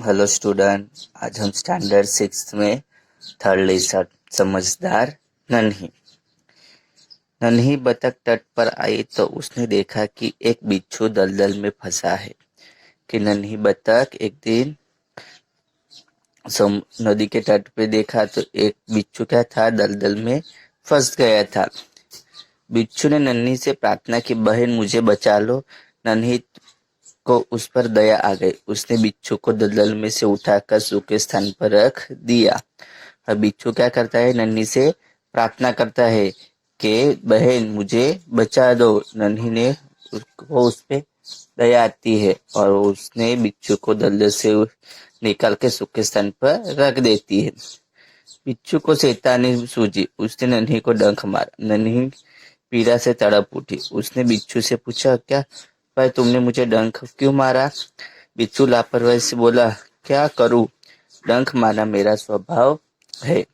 Hello student. आज हम standard 6 में थर्ड लेसन समझदार नन्ही। नन्ही बतख तट पर आई तो उसने देखा कि एक बिच्छू दलदल में फंसा है। कि नन्ही बतख एक दिन नदी के तट पे देखा तो एक बिच्छू क्या था, दलदल में फंस गया था। बिच्छू ने नन्ही से प्रार्थना की, बहन मुझे बचा लो। नन्ही को उस पर दया आ गई। उसने बिच्छू को दलदल में से उठाकर सूखे स्थान पर रख दिया। और बिच्छू क्या करता है, नन्ही से प्रार्थना करता है कि बहन मुझे बचा दो। नन्ही ने उसको उस पे दया आती है और उसने बिच्छू को दलदल से निकाल के सूखे स्थान पर रख देती है। बिच्छू को शैतानी सूझी, उसने नन्ही को डंक मारा। नन्ही पीड़ा से तड़प उठी। उसने बिच्छू से पूछा, क्या भाई तुमने मुझे डंक क्यों मारा? बिच्छू लापरवाही से बोला, क्या करूं, डंक मारना मेरा स्वभाव है।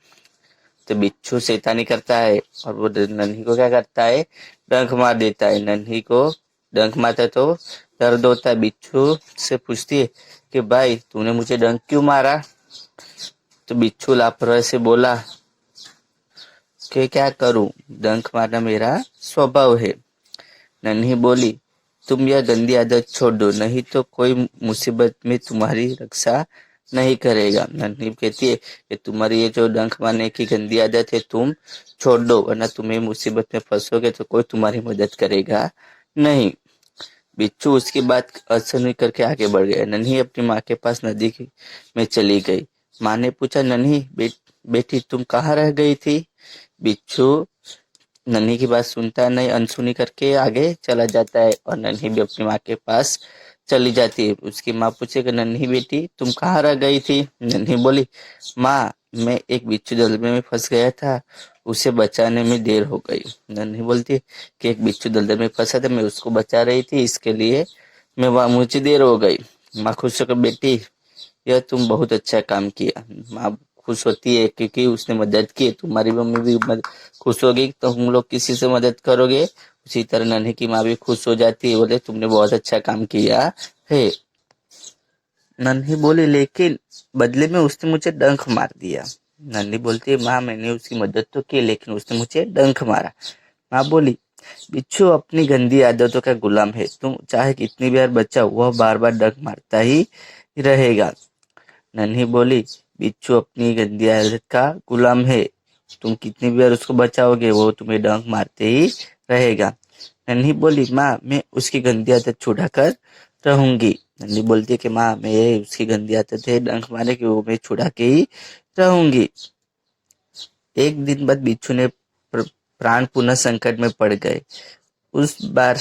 तो बिच्छू शैतानी करता है और वो नन्ही को क्या करता है, डंक मार देता है। नन्ही को डंक मारता है तो दर्द होता है। बिच्छू से पूछती है कि भाई तूने मुझे डंक क्यों मारा? तो बिच्छू लापरवाही से बोला कि क्या करूं, डंक मारना मेरा स्वभाव है। नन्ही बोली, तुम यह गंदी आदत छोड़ दो, नहीं तो कोई मुसीबत में तुम्हारी रक्षा नहीं करेगा। नन्ही कहती है कि तुम्हारी ये जो डंक मारने की गंदी आदत है तुम छोड़ दो, वरना तुम्हें मुसीबत में फंसोगे तो कोई तुम्हारी मदद करेगा नहीं। बिच्छू उसकी बात अनसुनी करके आगे बढ़ गया। नन्ही अपनी माँ के पास नदी में चली गई। माँ ने पूछा, नन्ही बेटी तुम कहाँ रह गई थी? बिच्छू नन्ही की बात सुनता नहीं, अनसुनी करके आगे चला जाता है और नन्ही भी अपनी माँ के पास चली जाती है। उसकी माँ पूछे कि नन्ही बेटी तुम कहाँ रह गई थी? नन्ही बोली, माँ मैं एक बिच्छू दलदल में फंस गया था, उसे बचाने में देर हो गई। नन्ही बोलती है कि एक बिच्छू दलदल में फंसा था, मैं उसको बचा रही थी, इसके लिए मैं वहां मुझे देर हो गई। माँ खुश होकर, बेटी यह तुम बहुत अच्छा काम किया। माँ खुश होती है क्योंकि उसने मदद की। तुम्हारी मम्मी भी खुश होगी तो हम लोग किसी से मदद करोगे। उसी तरह नन्ही की माँ भी खुश हो जाती है, बोले तुमने बहुत अच्छा काम किया है। नन्ही बोली, लेकिन बदले में उसने मुझे डंक मार दिया। नन्ही बोलती है, माँ मैंने उसकी मदद तो की लेकिन उसने मुझे डंक मारा। माँ बोली, बिच्छू अपनी गंदी आदतों का गुलाम है, तुम चाहे कितनी बार बचाओ वह बार बार डंक मारता ही रहेगा। नन्ही बोली, बिच्छू अपनी गंदी आदत का गुलाम है, तुम कितनी बार उसको बचाओगे वो तुम्हें डंक मारते ही रहेगा। नन्ही बोली, माँ मैं उसकी गंदी आदत छुड़ा कर रहूंगी। नन्ही बोलती है कि माँ मैं ये उसकी गंदी आदत है डंक मारने की, वो मैं छुड़ा के ही रहूंगी। एक दिन बाद बिच्छू ने प्राण पुनः संकट में पड़ गए। उस बार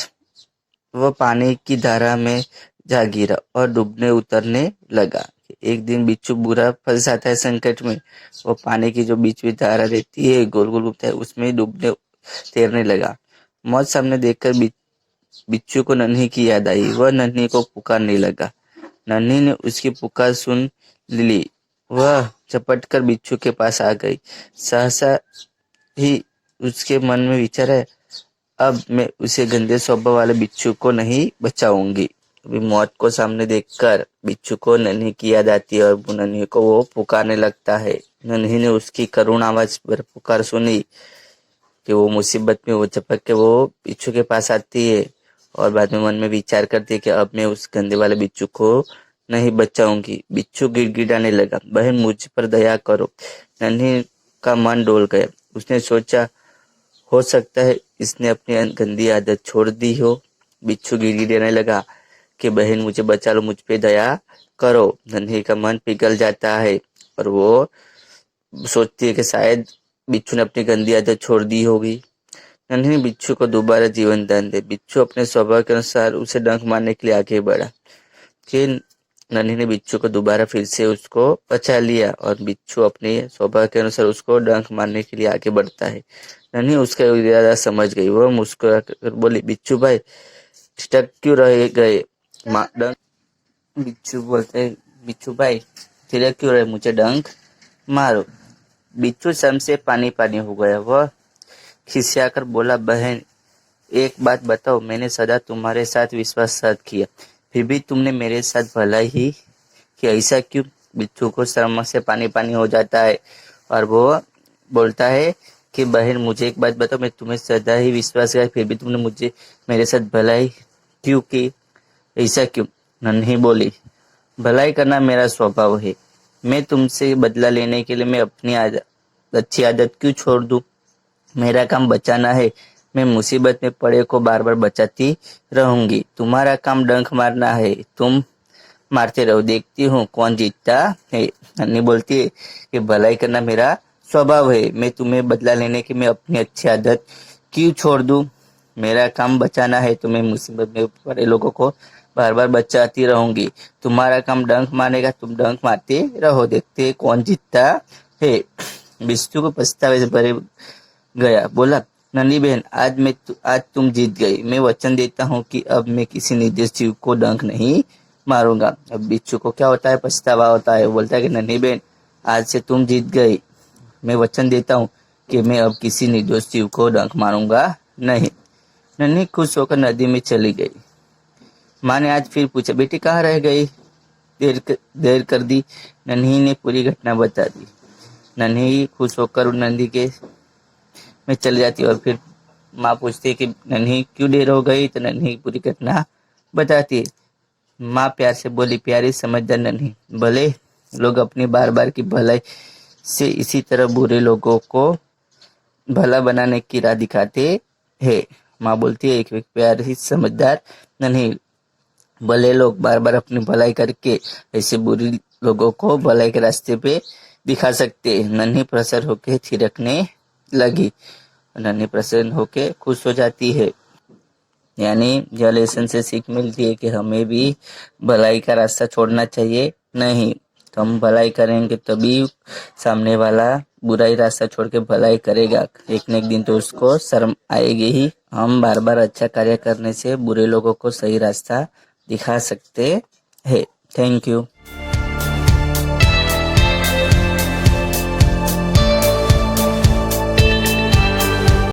वह पानी की धारा में जा गिरा और डूबने उतरने लगा। एक दिन बिच्छू बुरा फंस जाता है संकट में। वो पानी की जो बीच में धारा रहती है, गोल गोल घूमता है, उसमें डूबने तैरने लगा। मौत सामने देखकर बिच्छू को नन्ही की याद आई। वह नन्ही को पुकारने लगा। नन्ही ने उसकी पुकार सुन ली। वह झपट कर बिच्छू के पास आ गई। सहसा ही उसके मन में विचार है, अब मैं उसे गंदे स्वभाव वाले बिच्छू को नहीं बचाऊंगी। अभी मौत को सामने देखकर बिच्छू को नन्ही की याद आती है और नन्ही को वो पुकारने लगता है। नन्ही ने उसकी करुण आवाज पर पुकार सुनी कि वो मुसीबत में वो झपक के वो बिच्छू के पास आती है और बाद में मन में विचार करती है कि अब मैं उस गंदे वाले बिच्छू को नहीं बचाऊंगी। बिच्छू गिड़गिड़ाने लगा, बहन मुझ पर दया करो। नन्ही का मन डोल गया। उसने सोचा, हो सकता है इसने अपनी गंदी आदत छोड़ दी हो। बिच्छू गिड़गिड़ाने लगा कि बहन मुझे बचा लो, मुझ पे दया करो। नन्ही का मन पिघल जाता है और वो सोचती है कि शायद बिच्छू ने अपनी गंदी आदत छोड़ दी होगी। नन्ही ने बिच्छू को दोबारा जीवन दान दे। बिच्छू अपने स्वभाव के अनुसार उसे डंक मारने के लिए आगे बढ़ा। फिर नन्ही ने बिच्छू को दोबारा फिर से उसको बचा लिया और बिच्छू अपने स्वभाव के अनुसार उसको डंक मारने के लिए आगे बढ़ता है। नन्ही उसका इरादा समझ गई। वह मुस्कुराकर बोली, बिच्छू भाई ठिठक क्यों रह गए? डंक बिच्छू बोलते, बिच्छू भाई ठिठक क्यों रहे, मुझे डंक मारो। बिच्छू शर्म से पानी पानी हो गया। वह खिसियाकर बोला, बहन एक बात बताओ, मैंने सदा तुम्हारे साथ विश्वासघात किया, फिर भी तुमने मेरे साथ भला ही कि ऐसा क्यों। बिच्छू को शर्म से पानी पानी हो जाता है और वो बोलता है कि बहन मुझे एक बात बताओ, मैं तुम्हें सदा ही विश्वास किया, फिर भी तुमने मुझे मेरे साथ भलाई क्यों की, ऐसा क्यों। नन्ही बोली, भलाई करना मेरा स्वभाव है, मैं तुमसे बदला लेने के लिए मैं अपनी अच्छी आदत क्यों छोड़ दूं। मेरा काम बचाना है, मैं मुसीबत में पड़े को बार बार बचाती रहूंगी। तुम्हारा काम डंक मारना है, तुम मारते रहो, देखती हूँ कौन जीतता है। नन्ही बोलती है कि भलाई करना मेरा स्वभाव है, मैं तुम्हें बदला लेने की मैं अपनी अच्छी आदत क्यों छोड़ दूं। मेरा काम बचाना है, तो मैं मुसीबत में पड़े लोगों को बार बार बचाती रहूंगी। तुम्हारा काम डंक मारने का, तुम डंक मारते रहो, देखते कौन जीतता है। बिच्छू को पछतावे से भरे गया, बोला, नन्ही बहन आज तुम जीत गई, मैं वचन देता हूँ कि अब मैं किसी निर्दोष जीव को डंक नहीं मारूंगा। अब बिच्छू को क्या होता है, पछतावा होता है। वो बोलता है कि नन्ही बहन आज से तुम जीत गई, मैं वचन देता हूँ कि मैं अब किसी निर्दोष जीव को डंक मारूंगा नहीं। नन्ही खुश होकर नदी में चली गई। माँ ने आज फिर पूछा, बेटी कहाँ रह गई, देर कर दी। नन्ही ने पूरी घटना बता दी। नन्ही खुश होकर नदी के में चली जाती और फिर माँ पूछती है कि नन्ही क्यों देर हो गई, तो नन्ही पूरी घटना बताती है। माँ प्यार से बोली, प्यारी समझदार नन्ही, भले लोग अपनी बार बार की भलाई से इसी तरह बुरे लोगों को भला बनाने की राह दिखाते हैं। माँ बोलती है, एक प्यारी समझदार नन्ही, भले लोग बार बार अपनी भलाई करके ऐसे बुरे लोगों को भलाई के रास्ते पे दिखा सकते हैं। नन्ही प्रसन्न होके थिरकने लगी। नन्ही प्रसन्न होके खुश हो जाती है। यानी यह लेसन से सीख मिलती है कि हमें भी भलाई का रास्ता छोड़ना चाहिए नहीं, तो हम भलाई करेंगे तभी सामने वाला बुराई रास्ता छोड़ के भलाई करेगा। एक न एक दिन तो उसको शर्म आएगी ही। हम बार बार अच्छा कार्य करने से बुरे लोगों को सही रास्ता दिखा सकते हैं। Thank you.